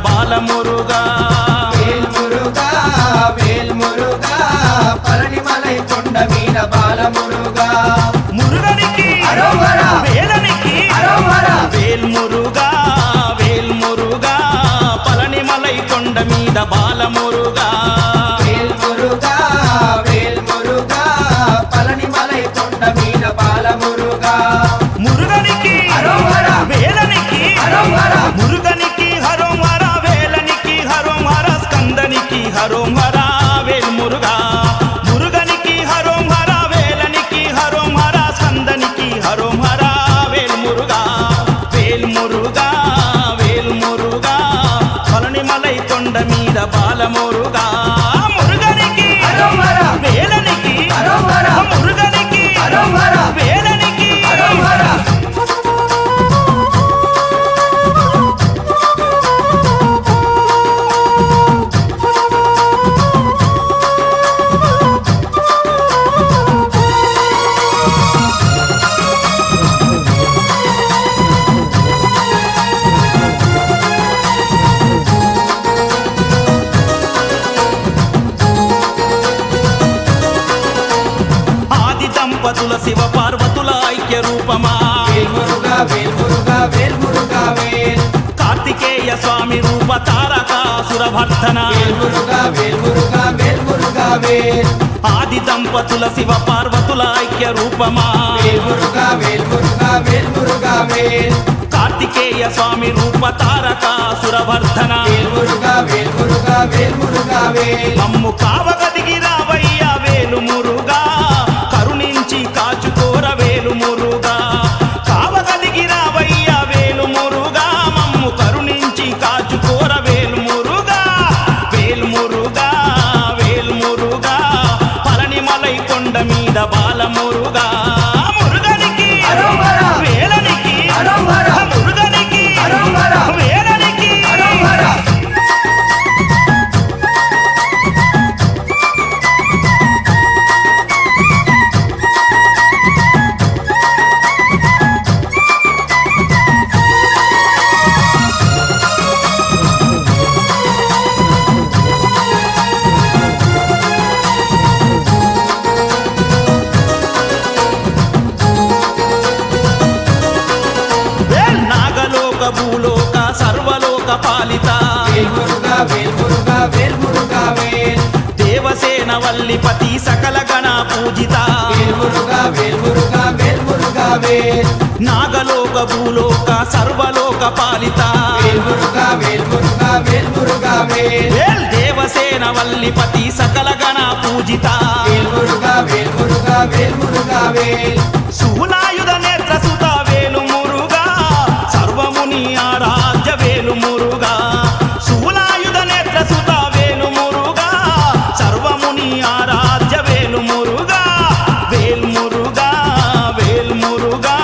బాలమురుగా వేల్మురుగా వేల్మురుగా పళనిమలై కొండ మీద బాలమురుగా మురుగనికి అరోహర వేలనికి అరోహర వేల్మురుగా వేల్మురుగా పళనిమలై కొండ మీద బాలమురుగా వేల్మురుగా వేల్మురుగా పళనిమలై కొండ మీద బాలమురుగా మురుగనికి అరోహర వేలనికి అరోహర మురుగనికి హరోం హర వేలనికి హరోం హర స్కందనికి హరోం హర వేల్మురుగా మురుగనికి హరోం హర వేలనికి హరోం హర స్కందనికి హరోం హర వేల్మురుగా వేల్మురుగా వేల్మురుగా పళనిమలై కొండ మీద బాలమురుగా మురుగనికి అరోహర వేలనికి అరోహర మురుగనికి అరోహర వేలనికి అరోహర ఆది దంపతుల శివ పార్వతుల ఐక్య రూపమా వేల్మురుగా వేల్మురుగా వేల్మురుగా వేల్ కార్తికేయ స్వామి రూప తారకాసురభర్ధన వేల్మురుగా వేల్మురుగా వేల్మురుగా వేల్ ఆది దంపతుల శివ పార్వతుల ఐక్య రూపమా వేల్మురుగా వేల్మురుగా వేల్మురుగా వేల్ కార్తికేయ స్వామి రూప తారకాసురభర్ధన వేల్మురుగా వేల్మురుగా వేల్మురుగా వేల్ మమ్ము కావగదిగి రావయ్య వేలు మురుగా కరుణించి కాచుకోర వేలు మురుగా కావగదిగి రావయ్య వేలు మురుగా మమ్ము కరుణించి కాచుకోర వేలు మురుగా వేలు మురుగా వేలు మురుగా పళనిమలై కొండ మీద బాలమురుగా మురుగనికి అరోహర వేలనికి అరోహర మురుగనికి అరోహర వేలనికి అరోహర వేల్ నాగలోక భూలోక సర్వలోక పాలిత వేల్మురుగా వేల్మురుగా వేల్మురుగా వేల్ దేవసేన వల్లిపతి సకల గణ పూజిత వేల్మురుగా వేల్మురుగా వేల్మురుగా వేల్ నాగలోక భూలోక సర్వలోక పాలిత వేల్మురుగా వేల్మురుగా వేల్మురుగా వేల్ వేల్ దేవసేన వల్లిపతి సకల గణ పూజిత వేల్మురుగా వేల్మురుగా వేల్మురుగా వేల్ శూలాయుధ నేత్ర సుత వేలు మురుగా సర్వముని ఆరాధ్య వేలు మురుగా శూలాయుధ నేత్ర సుత వేలు మురుగా సర్వముని ఆరాధ్య వేలు మురుగా వేల్ మురుగా వేల్ మురుగా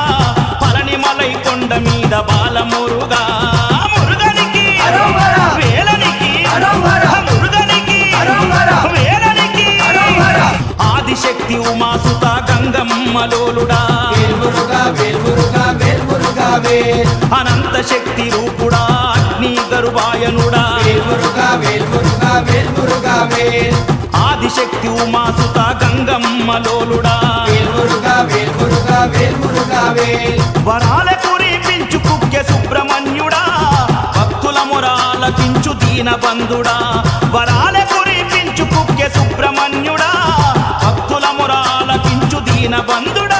పళనిమలై కొండ మీద బాలమురుగా మురుగనికి అరోహర వేలనికి అరోహర మురుగనికి అరోహర వేలనికి అరోహర ఆదిశక్తి ఉమాసుత గంగమ్మలోలుడా వేల్మురుగా వేల్మురుగా వేల్మురుగా వేల్ అనంత శక్తి రూపుడా అగ్ని గరువాయనుడా వేల్మురుగా వేల్మురుగా వేల్మురుగా వేల్ ఆదిశక్తి ఉమాసుత గంగమ్మలోలుడా వేల్మురుగా వేల్మురుగా వేల్మురుగా వేల్ వరాల కురిపించు కుక్య సుబ్రహ్మణ్యుడా భక్తుల మొరాలకించు దీనబంధుడా వరాల కురిపించు కుక్య సుబ్రహ్మణ్యుడా భక్తుల మొరాలకించు దీనబంధుడా